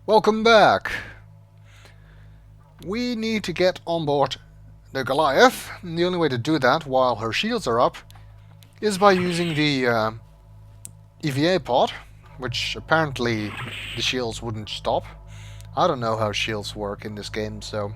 Welcome back. We need to get on board the Goliath. And the only way to do that while her shields are up is by using the EVA pod, which apparently the shields wouldn't stop. I don't know how shields work in this game, so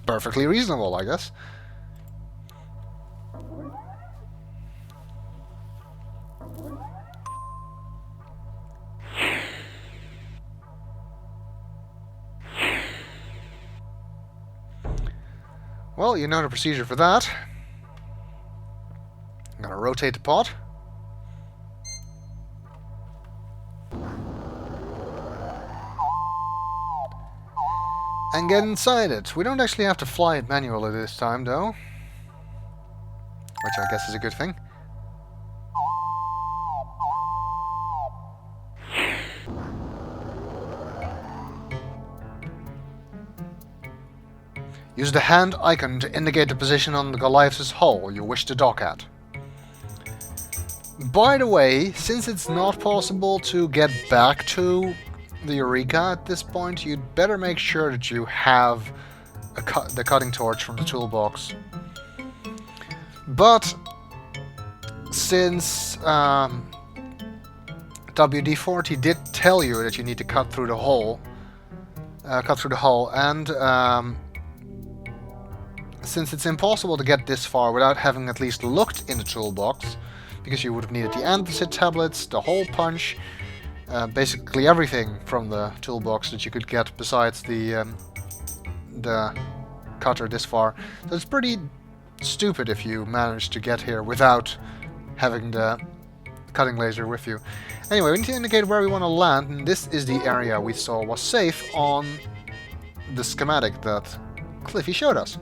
perfectly reasonable, I guess. Well, you know the procedure for that. I'm gonna rotate the pod. And get inside it. We don't actually have to fly it manually this time, though. Which I guess is a good thing. Use the hand icon to indicate the position on the Goliath's hull you wish to dock at. By the way, since it's not possible to get back to the Eureka at this point, you'd better make sure that you have the cutting torch from the toolbox. But since WD-40 did tell you that you need to cut through the hull, and since it's impossible to get this far without having at least looked in the toolbox, because you would have needed the antacid tablets, the hole punch, basically everything from the toolbox that you could get besides the cutter this far. So it's pretty stupid if you manage to get here without having the cutting laser with you. Anyway, we need to indicate where we want to land, and this is the area we saw was safe on the schematic that Cliffy showed us.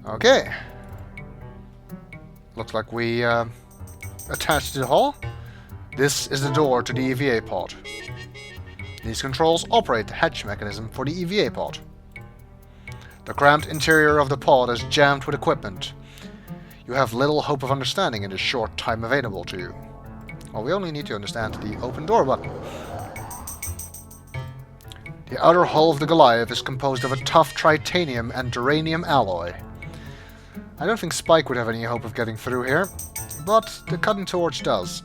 Okay. Looks like we attached to the hull. This is the door to the EVA pod. These controls operate the hatch mechanism for the EVA pod. The cramped interior of the pod is jammed with equipment. You have little hope of understanding in the short time available to you. Well, we only need to understand the open door button. The outer hull of the Goliath is composed of a tough titanium and duranium alloy. I don't think Spike would have any hope of getting through here, but the cutting torch does.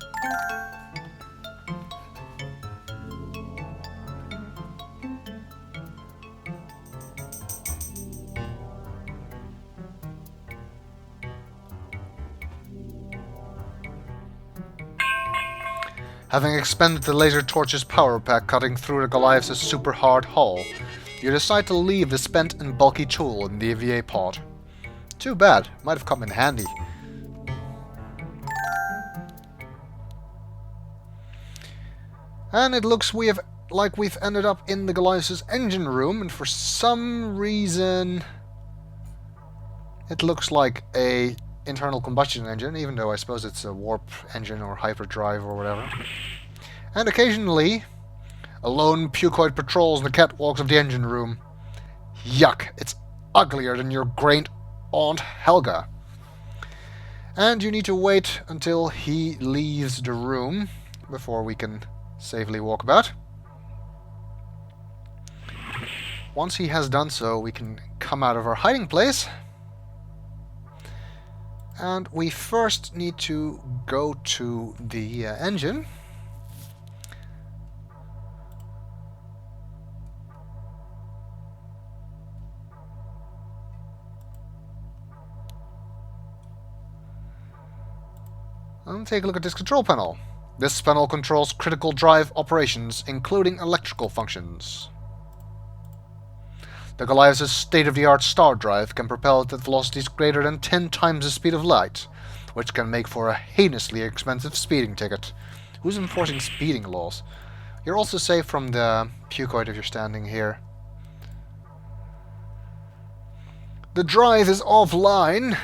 Having expended the laser torch's power pack cutting through the Goliath's super hard hull, you decide to leave the spent and bulky tool in the EVA pod. Too bad, might have come in handy. And it looks like we've ended up in the Goliath's engine room, and for some reason it looks like a internal combustion engine, even though I suppose it's a warp engine or hyperdrive or whatever. And occasionally a lone pucoid patrols the catwalks of the engine room. Yuck, it's uglier than your great Aunt Helga. And you need to wait until he leaves the room before we can safely walk about. Once he has done so, we can come out of our hiding place. And we first need to go to the engine. And take a look at this control panel. This panel controls critical drive operations, including electrical functions. The Goliath's state-of-the-art star drive can propel it at velocities greater than 10 times the speed of light, which can make for a heinously expensive speeding ticket. Who's enforcing speeding laws? You're also safe from the pucoid if you're standing here. The drive is offline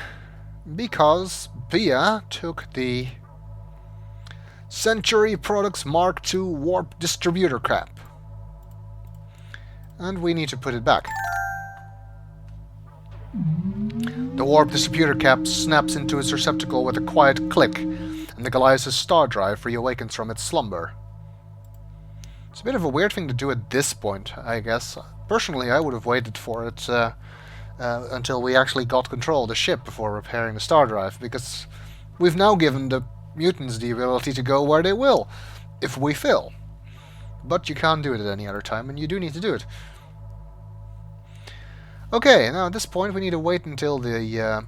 because Bia took the Century Products Mark II Warp Distributor Cap. And we need to put it back. The warp distributor cap snaps into its receptacle with a quiet click, and the Goliath's star drive reawakens from its slumber. It's a bit of a weird thing to do at this point, I guess. Personally, I would have waited for it until we actually got control of the ship before repairing the star drive, because we've now given the mutants the ability to go where they will, if we fail. But you can't do it at any other time, and you do need to do it. Okay, now at this point we need to wait until the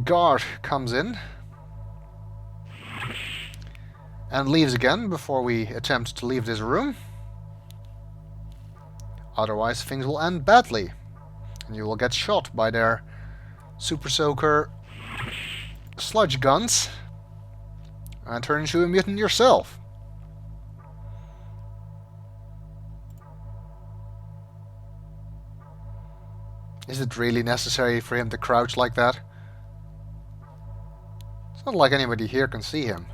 guard comes in and leaves again before we attempt to leave this room. Otherwise things will end badly, and you will get shot by their Super Soaker sludge guns and turn into a mutant yourself. Is it really necessary for him to crouch like that? It's not like anybody here can see him.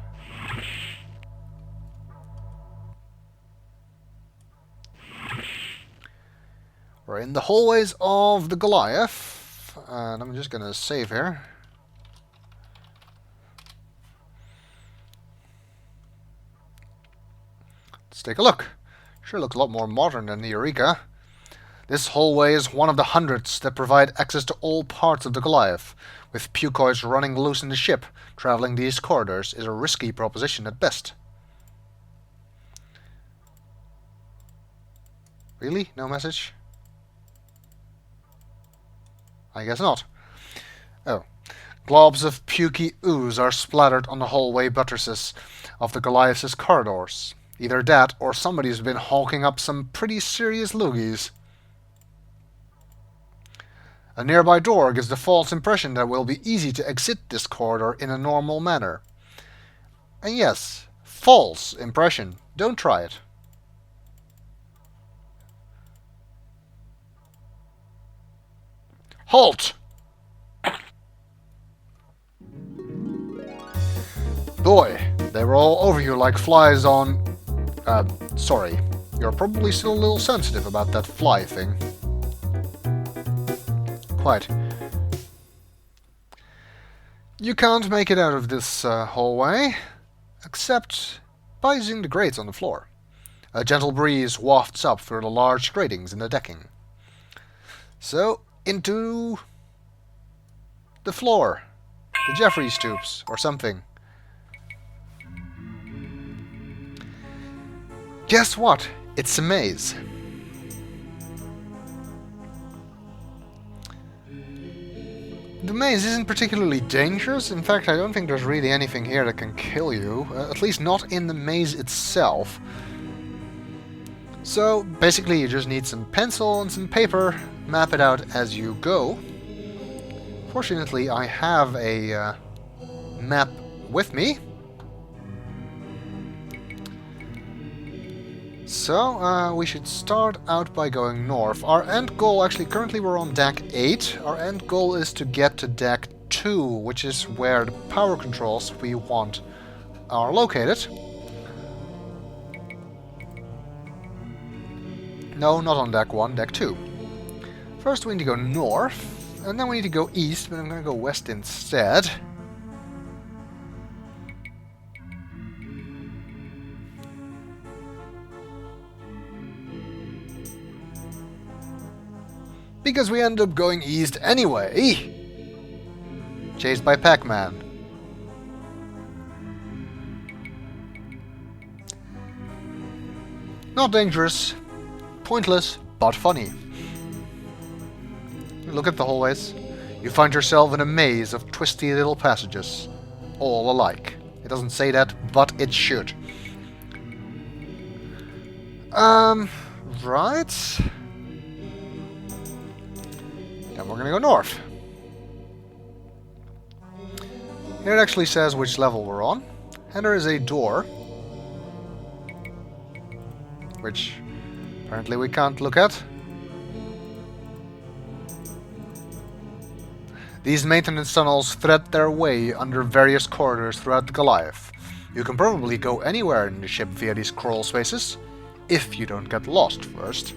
We're in the hallways of the Goliath, and I'm just gonna save here. Let's take a look. Sure looks a lot more modern than the Eureka. This hallway is one of the hundreds that provide access to all parts of the Goliath. With pucoids running loose in the ship, traveling these corridors is a risky proposition at best. Really? No message? I guess not. Oh. Globs of pukey ooze are splattered on the hallway buttresses of the Goliath's corridors. Either that, or somebody's been hawking up some pretty serious loogies. A nearby door gives the false impression that it will be easy to exit this corridor in a normal manner. And yes, false impression. Don't try it. Halt! Boy, they were all over you like flies on... sorry. You're probably still a little sensitive about that fly thing. Quite. You can't make it out of this hallway, except by using the grates on the floor. A gentle breeze wafts up through the large gratings in the decking. So, into the floor, the Jeffries tubes, or something. Guess what? It's a maze. The maze isn't particularly dangerous. In fact, I don't think there's really anything here that can kill you. At least not in the maze itself. So, basically you just need some pencil and some paper. Map it out as you go. Fortunately, I have a map with me. So, we should start out by going north. Our end goal, actually, currently we're on deck 8. Our end goal is to get to deck 2, which is where the power controls we want are located. No, not on deck 1, deck 2. First we need to go north, and then we need to go east, but I'm going to go west instead. Because we end up going east anyway. Chased by Pac-Man. Not dangerous, pointless, but funny. Look at the hallways. You find yourself in a maze of twisty little passages, all alike. It doesn't say that, but it should. Right. Then we're gonna go north. Here it actually says which level we're on. And there is a door, which apparently we can't look at. These maintenance tunnels thread their way under various corridors throughout the Goliath. You can probably go anywhere in the ship via these crawl spaces, if you don't get lost first.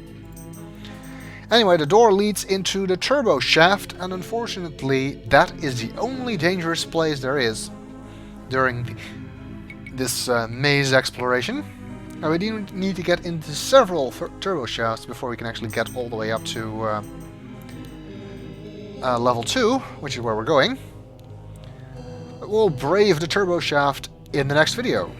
Anyway, the door leads into the turbo shaft, and unfortunately that is the only dangerous place there is during this maze exploration. Now we do need to get into several turbo shafts before we can actually get all the way up to level 2, which is where we're going. But we'll brave the turbo shaft in the next video.